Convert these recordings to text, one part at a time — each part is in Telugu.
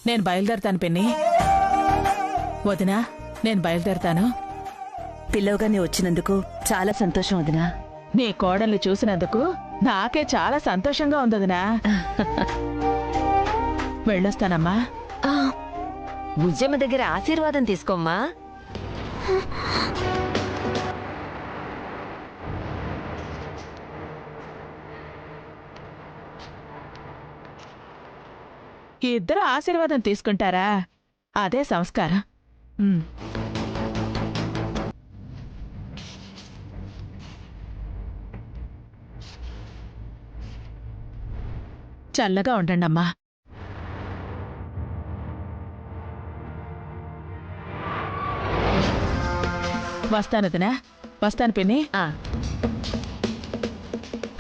నేను బయలుదేరతాను పిన్ని. వదినా, నేను బయలుదేరతాను. పిల్లవుగానే వచ్చినందుకు చాలా సంతోషం వదినా. నీ కోడల్ని చూసినందుకు నాకే చాలా సంతోషంగా ఉంది వదినా. వెళ్ళొస్తానమ్మా. బుజ్జమ్మ దగ్గర ఆశీర్వాదం తీసుకోమ్మా. ఇద్దరు ఆశీర్వాదం తీసుకుంటారా? అదే సంస్కారం. చల్లగా ఉండండమ్మా. వస్తానదినా, వస్తాను పిన్ని.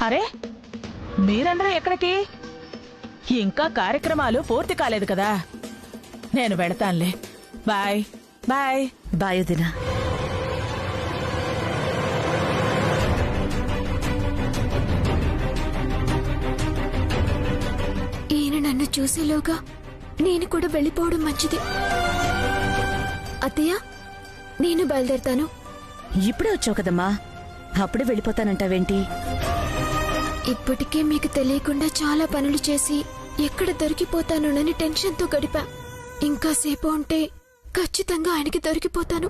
అరే, మీరందరూ ఎక్కడికి? ఇంకా కార్యక్రమాలు పూర్తి కాలేదు కదా. నేను వెళతానులే. Bye bye. బాయ్ వదినా. ఈయన నన్ను చూసేలోగా నేను కూడా వెళ్ళిపోవడం మంచిది. అత్తయ్య, నేను బయలుదేరతాను. ఇప్పుడే వచ్చావు కదమ్మా, అప్పుడే వెళ్ళిపోతానంటావేంటి? ఇప్పటికే మీకు తెలియకుండా చాలా పనులు చేసి ఎక్కడ దొరికిపోతానోనని టెన్షన్తో గడిపా. ఇంకా సేపు ఉంటే ఖచ్చితంగా ఆయనకి దొరికిపోతాను.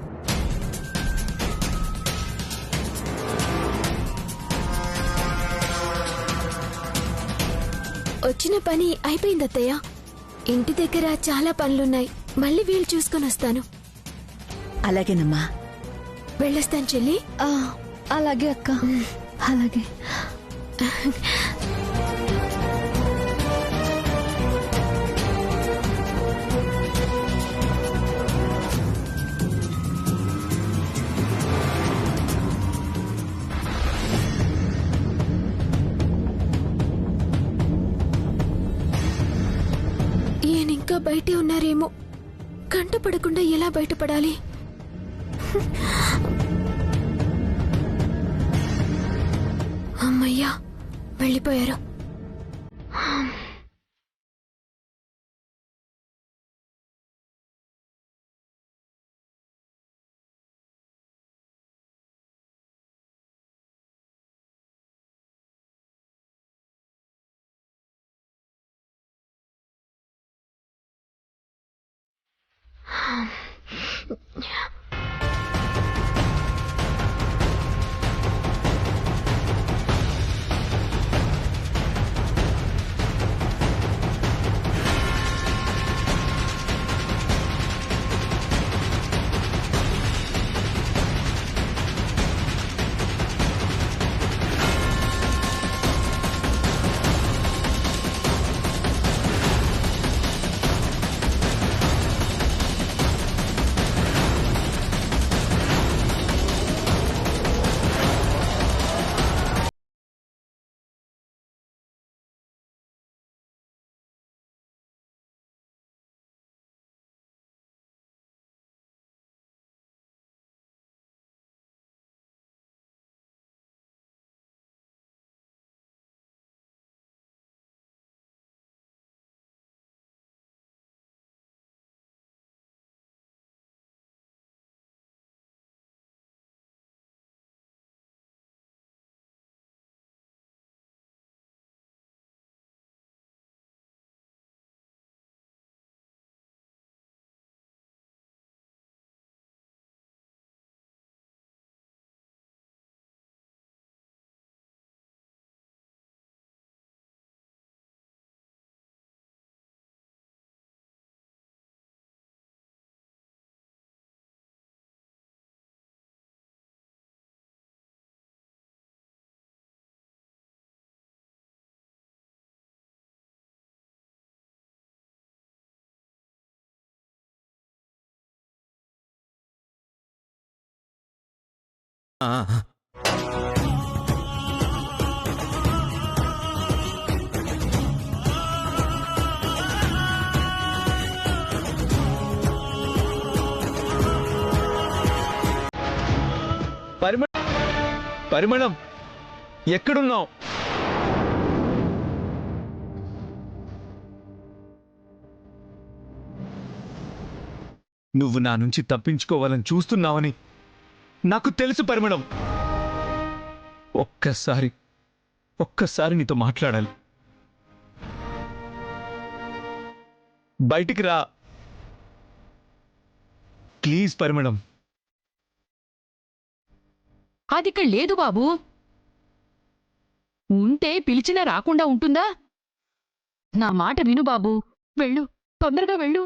వచ్చిన పని అయిపోయింది అత్తయ్య. ఇంటి దగ్గర చాలా పనులున్నాయి. మళ్ళీ వీలు చూసుకొని వస్తాను. అలాగేనమ్మా. వెళ్ళొస్తాను చెల్లి. అలాగే అక్క. అలాగే. ఈయన ఇంకా బయటే ఉన్నారేమో. కంటపడకుండా ఎలా బయటపడాలి? అమ్మయ్యా, వెళ్ళిపోయారు. పరిమళం, ఎక్కడున్నావు? నువ్వు నా నుంచి తప్పించుకోవాలని చూస్తున్నావని నాకు తెలుసు పరిమళం. ఒక్కసారి నీతో మాట్లాడాలి. బయటికి రా ప్లీజ్ పరిమళం. అది ఇక్కడ లేదు బాబూ. ఉంటే పిలిచినా రాకుండా ఉంటుందా? నా మాట విను బాబూ. వెళ్ళు, తొందరగా వెళ్ళు.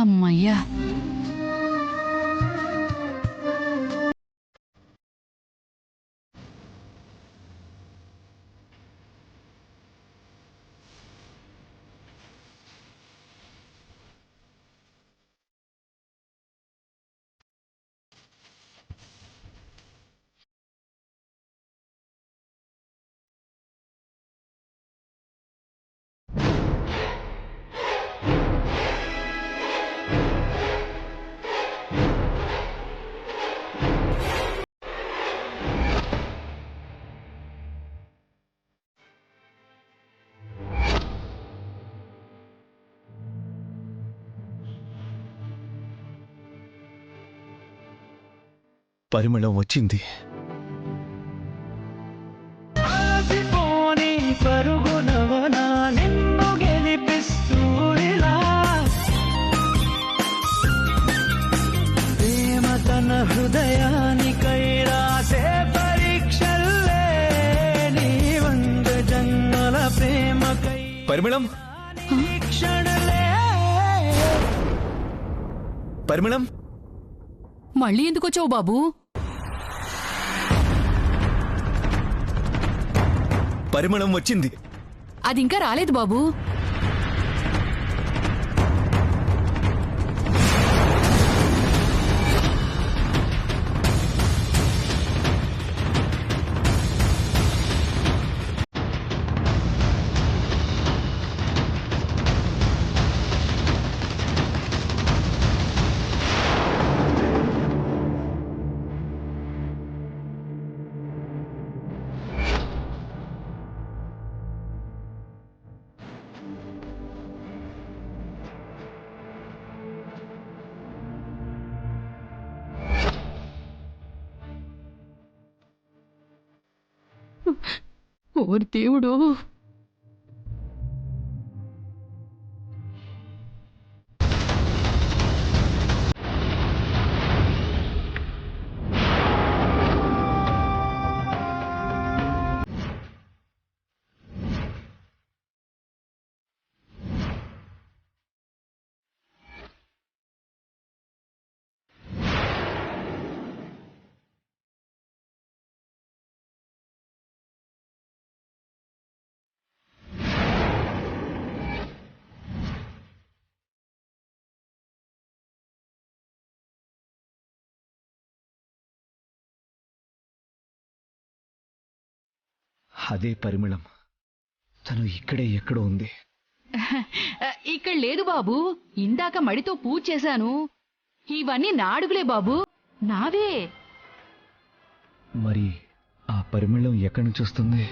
అమ్మయ్యా. పరిమళం వచ్చింది. హృదయానికై రాసే పరీక్షల్లే నీ వంద జన్మల ప్రేమకై పరిమళం, పరిమళం, మళ్ళీ ఎందుకొచ్చావు బాబూ? పరిమళం వచ్చింది. అది ఇంకా రాలేదు బాబూ. ఓరి దేవుడు. అదే పరిమళం. తను ఇక్కడే ఎక్కడో ఉంది. ఇక్కడ లేదు బాబూ. ఇందాక మడితో పూజ చేశాను. ఇవన్నీ నా అడుగులే బాబూ, నావే. మరి ఆ పరిమళం ఎక్కడి నుంచి వస్తుంది?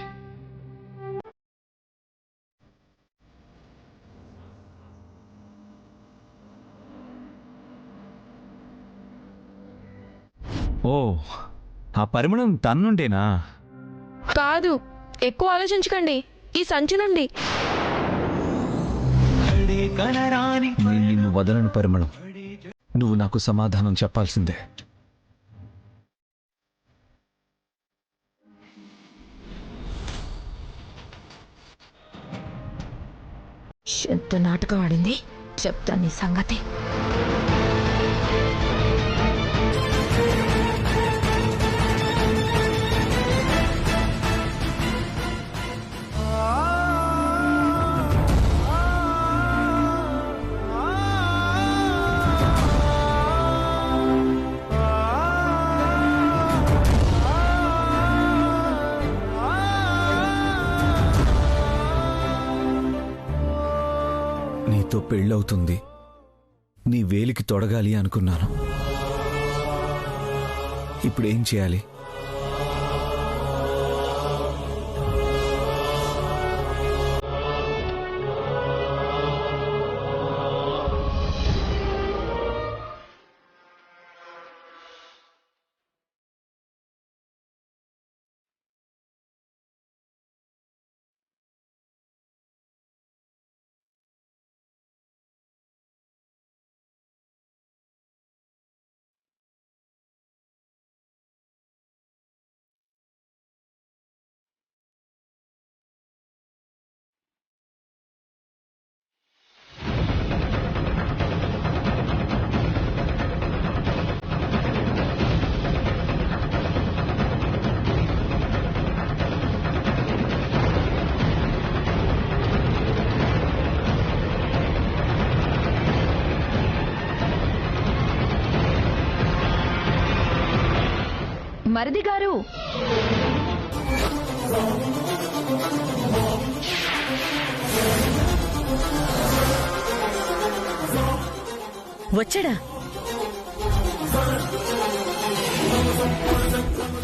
ఓ, ఆ పరిమళం తన్నుండేనా? కాదు, ఎక్కువ ఆలోచించకండి. ఈ సంచి నుండి. నేను నిన్ను వదలను పరిమళం. నువ్వు నాకు సమాధానం చెప్పాల్సిందే. ఎంత నాటకం ఆడింది, చెప్తాను నీ సంగతి. నీతో పెళ్ళవుతుంది, నీ వేలికి తొడగాలి అనుకున్నాను. ఇప్పుడేం చేయాలి? మరిది గారు, వచ్చాడా?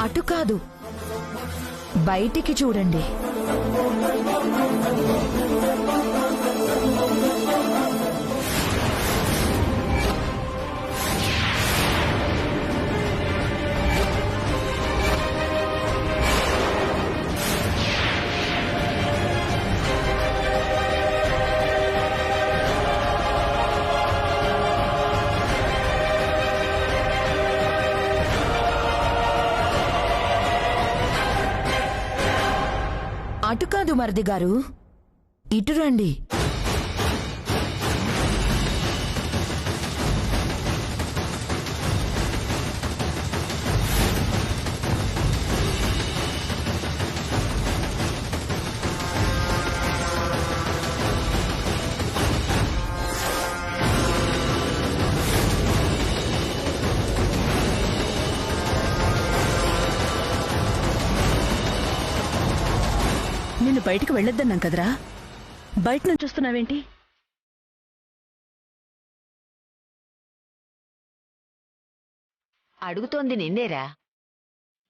అటు కాదు, బయటికి చూడండి. అటు కాదు మరిది గారు, ఇటు రండి. నిన్ను బయటికి వెళ్ళొద్దన్నాం కదరా, బయట నుంచి చూస్తున్నావేంటి? అడుగుతోంది నిన్నేరా.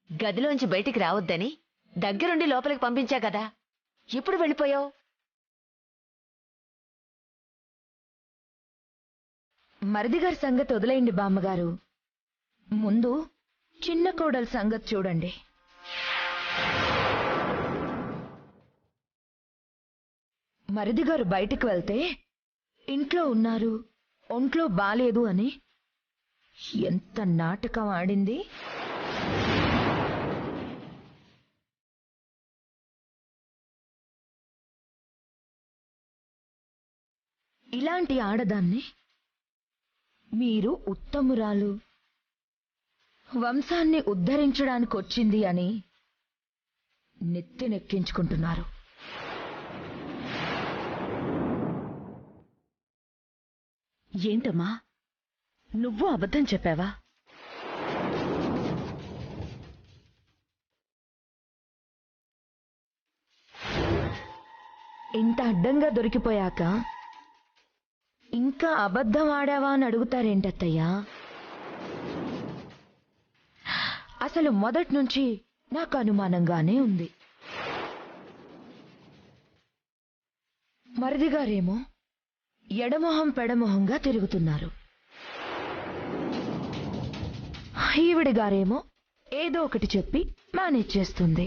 గదిలోంచి బయటికి రావద్దని దగ్గరుండి లోపలికి పంపించా కదా, ఇప్పుడు వెళ్ళిపోయావు. మరిదిగారి సంగతి వదిలేయండి బామ్మగారు, ముందు చిన్న కోడలి సంగతి చూడండి. మరిదిగారు బయటికి వెళ్తే ఇంట్లో ఉన్నారు, ఒంట్లో బాలేదు అని ఎంత నాటకం ఆడింది. ఇలాంటి ఆడదాన్ని మీరు ఉత్తమురాలు, వంశాన్ని ఉద్ధరించడానికి వచ్చింది అని నెత్తినెక్కించుకుంటున్నారు. ఏంటమ్మా, నువ్వు అబద్ధం చెప్పావా? ఇంత అడ్డంగా దొరికిపోయాక ఇంకా అబద్ధం ఆడావా అని అడుగుతారేంటత్తయ్యా? అసలు మొదటి నుంచి నాకు అనుమానంగానే ఉంది. మరిదిగారేమో ఎడమొహం పెడమొహంగా తిరుగుతున్నారు, ఈవిడిగారేమో ఏదో ఒకటి చెప్పి మేనేజ్ చేస్తుంది.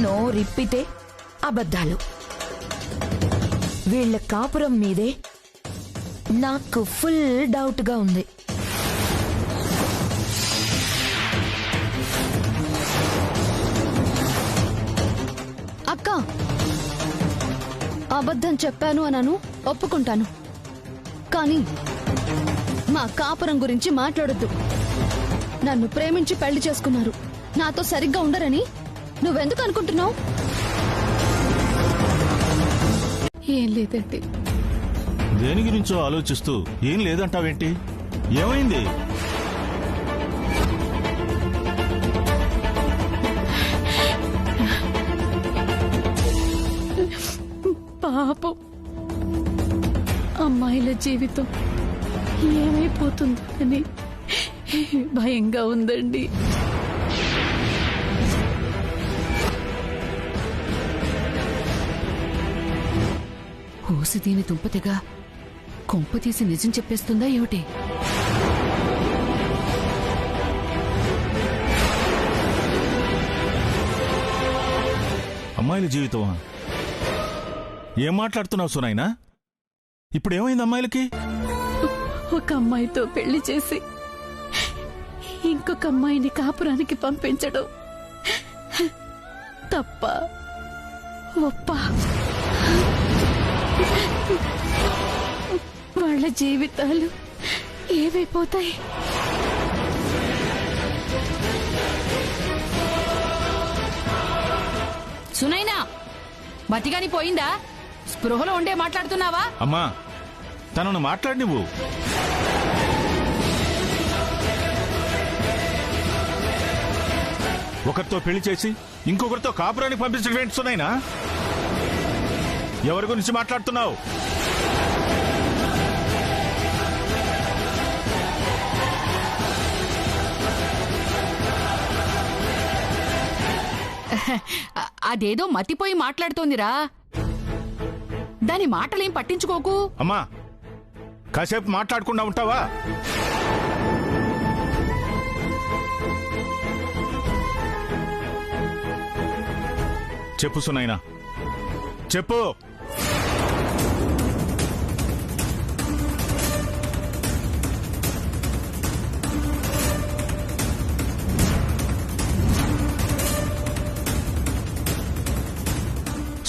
నోరిప్పితే అబద్ధాలు. వీళ్ల కాపురం మీదే నాకు ఫుల్ డౌట్గా ఉంది. అక్క, అబద్ధం చెప్పాను అనను, ఒప్పుకుంటాను. కానీ మా కాపురం గురించి మాట్లాడొద్దు. నన్ను ప్రేమించి పెళ్లి చేసుకున్నారు, నాతో సరిగ్గా ఉండరని నువ్వెందుకు అనుకుంటున్నావు? ఏం లేదండి. దేని గురించో ఆలోచిస్తూ ఏం లేదంటావేంటి? ఏమైంది? పాపం అమ్మాయిల జీవితం ఏమైపోతుందో అని భయంగా ఉందండి. ఊసి దీని దుంపతిగా కొంప తీసి నిజం చెప్పేస్తుందా ఏమిటి? అమ్మాయిల జీవితమా? ఏం మాట్లాడుతున్నావు సునైనా? ఇప్పుడేమైంది అమ్మాయిలకి? ఒక అమ్మాయితో పెళ్లి చేసి ఇంకొక అమ్మాయిని కాపురానికి పంపించడం తప్ప ఒప్ప? వాళ్ళ జీవితాలు ఏమైపోతాయి? సునైనా, మతిగాని పోయిందా? స్పృహలో ఉండే మాట్లాడుతున్నావా? అమ్మా, తనను మాట్లాడి నువ్వు. ఒకరితో పెళ్లి చేసి ఇంకొకరితో కాపురానికి పంపించడం ఏంటి సునైనా? ఎవరి గురించి మాట్లాడుతున్నావు? అదేదో మతిపోయి మాట్లాడుతోందిరా. దాని మాటలేం పట్టించుకోకు. అమ్మా, కాసేపు మాట్లాడకుండా ఉంటావా? చెప్పు సునైనా, చెప్పు.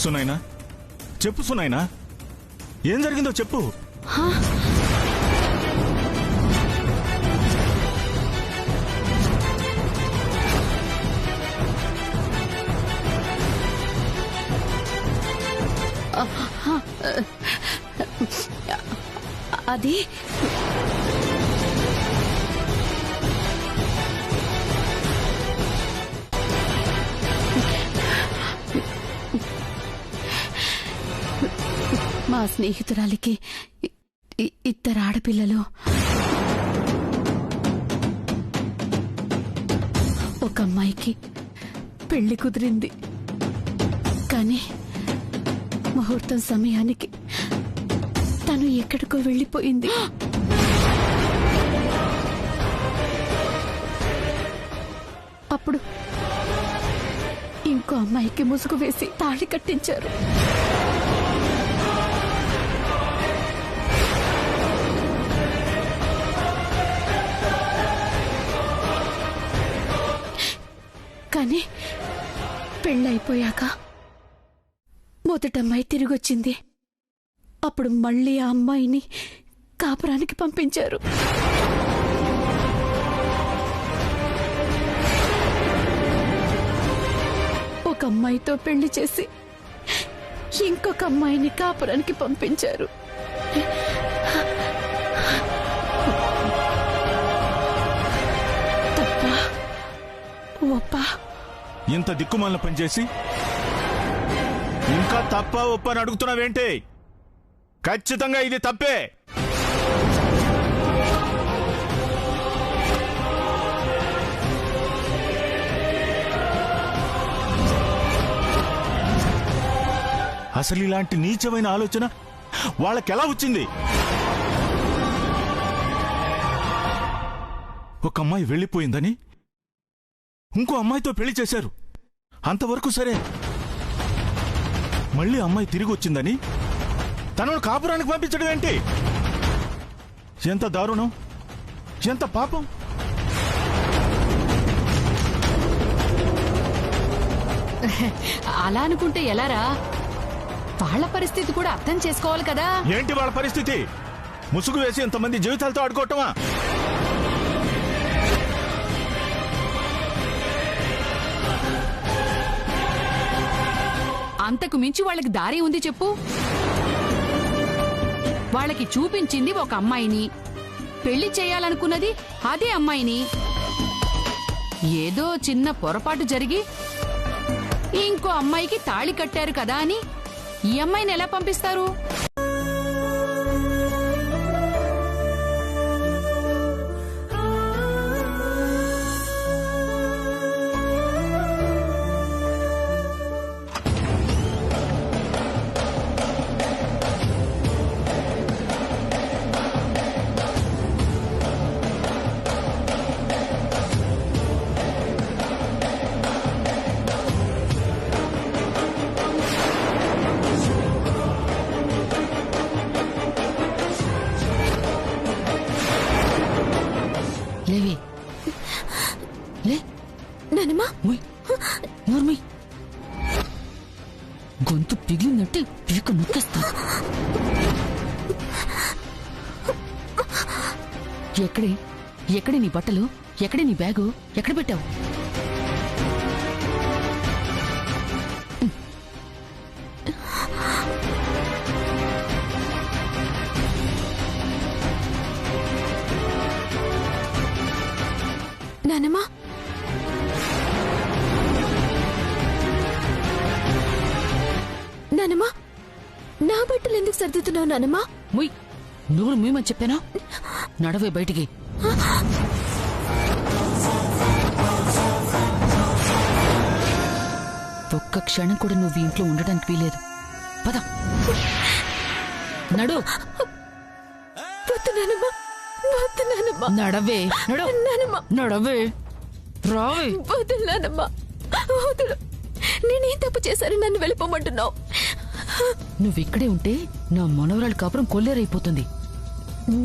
సునైనా, చెప్పు సునైనా, ఏం జరిగిందో చెప్పు. అది మా స్నేహితురాలికి ఇద్దరు ఆడపిల్లలు. ఒక అమ్మాయికి పెళ్లి కుదిరింది, కానీ ముహూర్తం సమయానికి తను ఎక్కడికో వెళ్ళిపోయింది. అప్పుడు ఇంకో అమ్మాయికి ముసుగు వేసి తాళి కట్టించారు. కానీ పెళ్ళైపోయాక మొదటమ్మాయి తిరిగొచ్చింది. అప్పుడు మళ్ళీ ఆ అమ్మాయిని కాపురానికి పంపించారు. ఒక అమ్మాయితో పెళ్లి చేసి ఇంకొక అమ్మాయిని కాపురానికి పంపించారు. తప్ప ఒప్ప? ఇంత దిక్కుమాలిన పనిచేసి ఇంకా తప్ప ఒప్ప అని అడుగుతున్నావేంటి? ఖచ్చితంగా ఇది తప్పే. అసలు ఇలాంటి నీచమైన ఆలోచన వాళ్ళకెలా వచ్చింది? ఒక అమ్మాయి వెళ్ళిపోయిందని ఇంకో అమ్మాయితో పెళ్లి చేశారు. అంతవరకు సరే. మళ్ళీ అమ్మాయి తిరిగి వచ్చిందని తనను కాపురానికి పంపించడం ఏంటి? ఎంత దారుణం, ఎంత పాపం. అలా అనుకుంటే ఎలారా? వాళ్ళ పరిస్థితి కూడా అర్థం చేసుకోవాలి కదా. ఏంటి వాళ్ళ పరిస్థితి? ముసుగు వేసి ఎంతమంది జీవితాలతో ఆడుకోవటమా? అంతకు మించి వాళ్ళకి దారి ఉంది చెప్పు. వాళ్ళకి చూపించింది ఒక అమ్మాయిని, పెళ్లి చేయాలనుకున్నది అదే అమ్మాయిని. ఏదో చిన్న పొరపాటు జరిగి ఇంకో అమ్మాయికి తాళి కట్టారు కదా అని ఈ అమ్మాయిని ఎలా పంపిస్తారు? లేవే లే నానమ్మ ఉయ్, నోర్మి గొంతు పిగిలినట్టు పీక నొక్కేస్తా. ఎక్కడే నీ బట్టలు? ఎక్కడే నీ బ్యాగు? ఎక్కడ పెట్టావు? నానమ్మ నానమ్మ నా బట్టలు ఎందుకు సర్దుతున్నావు నానమ్మ? ముయ్, నోరు మూయమని చెప్పానా? నడవే బయటికి. ఒక్క క్షణం కూడా నువ్వు ఇంట్లో ఉండడానికి వీలేదు. పద నడు. వద్దు నానమ్మ, వద్దు నానమ్మ, నడవే నడు. నానమ్మ నడవే రావే. వద్దు నానమ్మ, వదులు. నేనేం తప్పు చేశాను నన్ను వెళ్ళిపోమంటున్నావు? నువ్విక్కడే ఉంటే నా మనవరాలు కాపురం కొల్లేరైపోతుంది.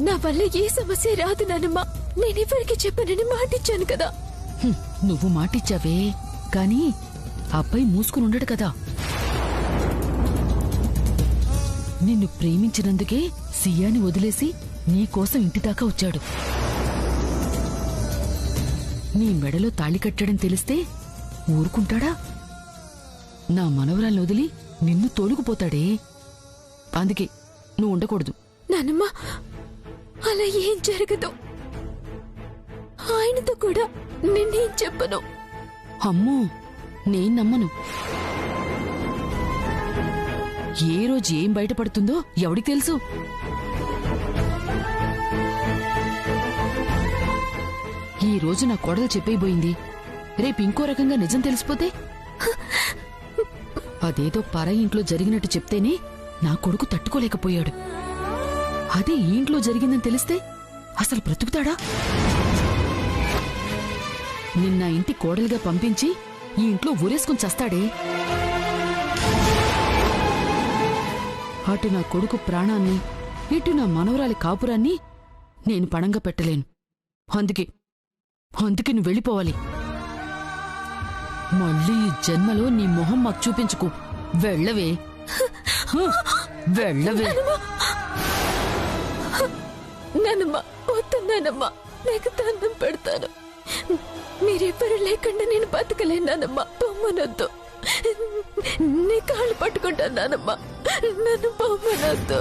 నా వల్ల ఏ సమస్య రాదు నానమ్మ. నేనెవరికి చెప్పనని మాటిచ్చాను కదా. నువ్వు మాటిచ్చావే, కాని అబ్బాయి మూసుకుని ఉండడు కదా. నిన్ను ప్రేమించినందుకే సియాని వదిలేసి నీకోసం ఇంటిదాకా వచ్చాడు. నీ మెడలో తాళి కట్టడం తెలిస్తే ఊరుకుంటాడా? నా మనవరాల్ని వదిలి నిన్ను తోలుకుపోతాడే. అందుకే నువ్వు ఉండకూడదు. నానమ్మ అలా ఏం జరగదు. ఆయనతో కూడా నేనేం చెప్పను. అమ్మో, నేను నమ్మను. ఏ రోజు ఏం బయటపడుతుందో ఎవడికి తెలుసు? ఈ రోజు నా కోడలు చెప్పైపోయింది, రేపు ఇంకో రకంగా నిజం తెలిసిపోతే? అదేదో పర ఇంట్లో జరిగినట్టు చెప్తేనే నా కొడుకు తట్టుకోలేకపోయాడు. అదే ఈ ఇంట్లో జరిగిందని తెలిస్తే అసలు బ్రతుకుతాడా? నిన్న ఇంటి కోడలుగా పంపించి ఈ ఇంట్లో ఊరేసుకుని చస్తాడే. అటు నా కొడుకు ప్రాణాన్ని, ఇటు నా మనవరాలి కాపురాన్ని నేను పణంగా పెట్టలేను. అందుకే నువ్వు వెళ్ళిపోవాలి. మళ్ళీ ఈ జన్మలో నీ మొహం మాకు చూపించుకు. వెళ్ళవే, వెళ్ళవే. నానమ్మ వద్దు నానమ్మ, నీకు దండం పెడతాను. మీరెవ్వరు లేకుండా నేను బతకలేను నానమ్మ. బొమ్మనొద్దు, నీ కాళ్ళు పట్టుకుంటాను నానమ్మ. నన్ను బొమ్మనొద్దు,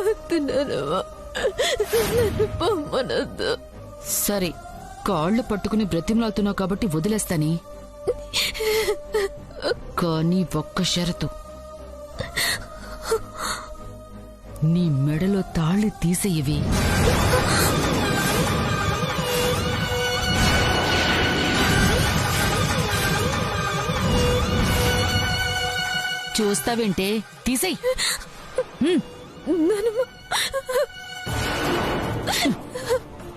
వద్దు నానమ్మ, నన్ను బొమ్మనొద్దు. సరే, కాళ్ళు పట్టుకుని బ్రతిమలాడుతున్నావు కాబట్టి వదిలేస్తాని. కానీ ఒక్క షరతు, నీ మెడలో తాళి తీసేయవి. చూస్తావేంటే, తీసేయ్. నానమ్మ,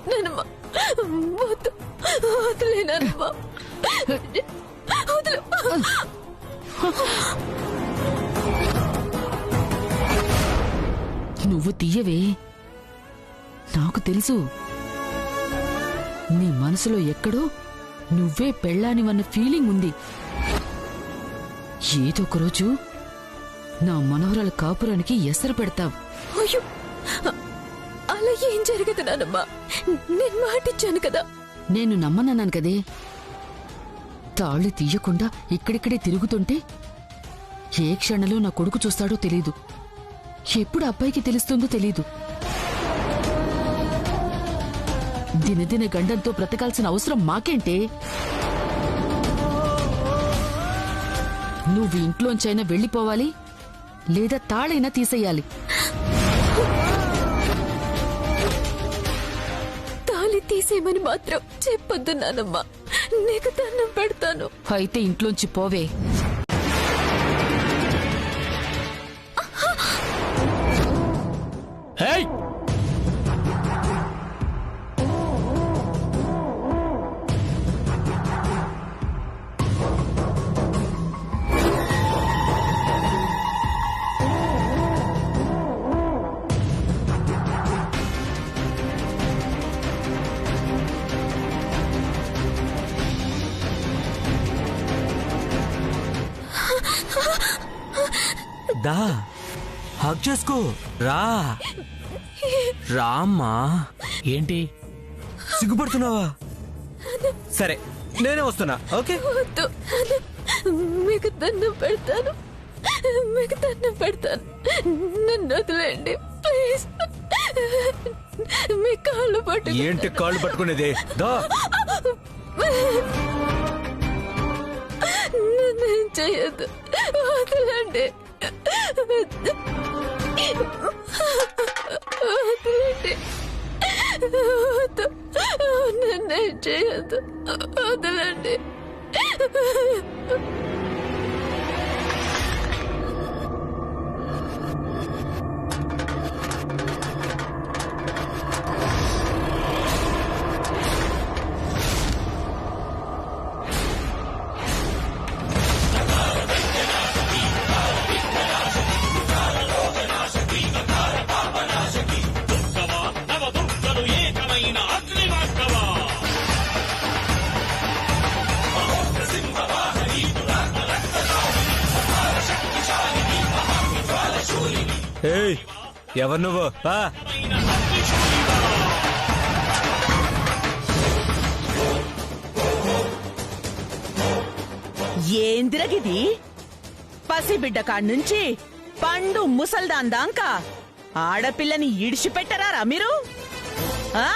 నానమ్మ వద్దు, వదిలే నానమ్మ, వదిలు. నువ్వు తీయవే. నాకు తెలుసు, నీ మనసులో ఎక్కడో నువ్వే పెళ్ళానివన్న ఫీలింగ్ ఉంది. ఏదో ఒక రోజు నా మనవరాల కాపురానికి ఎసరు పెడతావు. అయ్యో, అలా ఏం జరగదు నానమ్మ. నేను మాటిచ్చాను కదా. నేను నమ్మనన్నాను కదే. తాళి తీయకుండా ఇక్కడిక్కడే తిరుగుతుంటే ఏ క్షణంలో నా కొడుకు చూస్తాడో తెలీదు, ఎప్పుడు అబ్బాయికి తెలుస్తుందో తెలీదు. దినదిన గండంతో బ్రతకాల్సిన అవసరం మాకేంటే? నువ్వు ఇంట్లోంచైనా వెళ్ళిపోవాలి లేదా తాళైనా తీసేయాలి. తాళి తీసేయమని మాత్రం చెప్పొద్దు నానమ్మ, నీకు దండం పెడతాను. అయితే ఇంట్లోంచి పోవే. హేయ్! దా హక్ చేసుకో, రా రామ్మా. ఏంటి సిగ్గుపడుతున్నావా? సరే నేనే వస్తున్నా. ఓకే వద్దు, మీకు దండం పెడతాను, మీకు దండం పెడతాను. నన్ను వదిలేండి ప్లీజ్. మీ కాళ్ళు పట్టు. ఏంటి కాళ్ళు పట్టుకునేది? దా నన్నేం చెయ్యొద్దు, వదిలేండి, వదిలేండి, వద్దు, నన్నేం చెయ్యొద్దు, వదిలేండి. ఏయ్, ఎవరు నువ్వు? ఏందిరగిది? పసిబిడ్డ కాడ్నుంచి పండు ముసల్దాన్ దాంకా ఆడపిల్లని ఇడిచిపెట్టరారా మీరు? ఆ?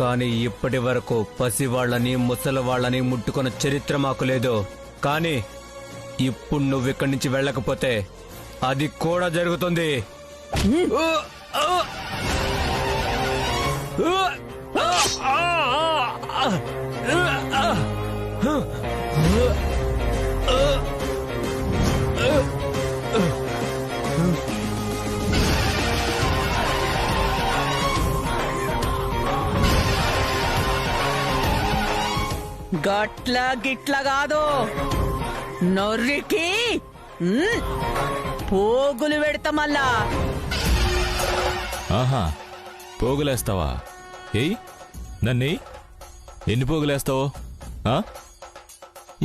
కానీ ఇప్పటి వరకు పసివాళ్లని ముసలివాళ్లని ముట్టుకున్న చరిత్ర మాకు లేదు. కానీ ఇప్పుడు నువ్వు ఇక్కడి నుంచి వెళ్ళకపోతే అది కూడా జరుగుతుంది. గట్ల గిట్ల కాదు, నొర్రికి పోగులు పెడతా మళ్ళా. ఆహా, పోగులేస్తావా? ఏయ్, నన్ను ఎన్ని పోగులేస్తావో?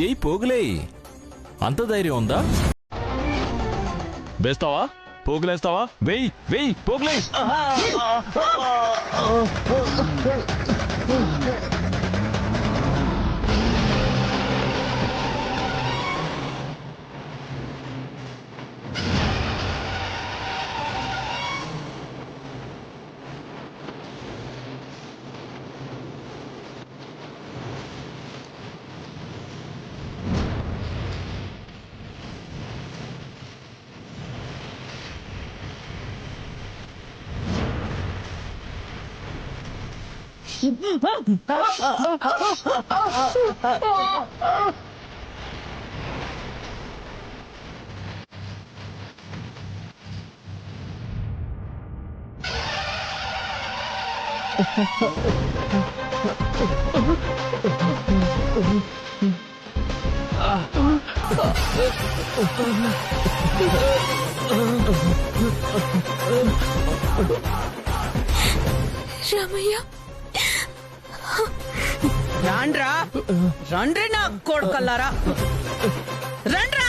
ఏయ్ పోగులేయి, అంత ధైర్యం ఉందా? వేస్తావా? పోగులేస్తావా? వెయ్యి వెయ్యి పోగులే. రామయ్య, రాండ్రా, రండ్రి నా కొడుకల్లారా, రండ్రా.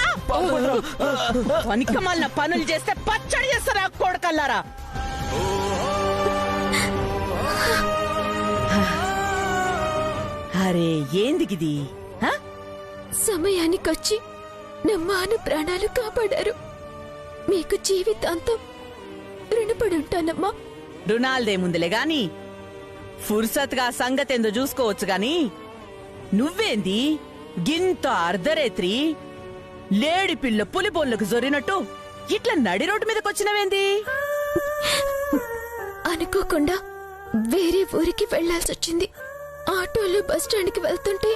పనికమాలిన పనులు చేస్తే పచ్చడి చేస్తారా కొడుకల్లారా? అరే ఏందిగిది? సమయానికొచ్చి నా మాన ప్రాణాలు కాపాడారు. మీకు జీవితాంతం రుణపడి ఉంటానమ్మా. రుణాలదేముందిలే గాని ఫుర్సత్గా సంగతేందో చూసుకోవచ్చు గాని నువ్వేంది గింత అర్ధరేత్రి లేడి పిల్ల పులి బొల్లకు జొరినట్టు ఇట్లా నడి రోడ్డు మీదకొచ్చినవేంది? అనుకోకుండా వేరే ఊరికి వెళ్లాల్సొచ్చింది. ఆటోలో బస్ స్టాండ్కి వెళ్తుంటే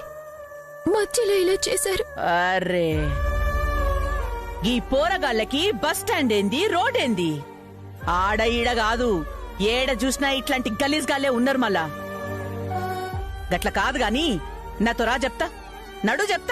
మధ్యలో ఇలా చేశారు. అరే, ఈ పోరగాళ్ళకి బస్ స్టాండ్ ఏంది, రోడ్ ఏంది? ఆడ ఈడ కాదు, ఏడ చూసినా ఇట్లాంటి గలీజ్ గాలే ఉన్నారు. మళ్ళా గట్ల కాదు గాని నాతో రా చెప్తా, నడు చెప్తా.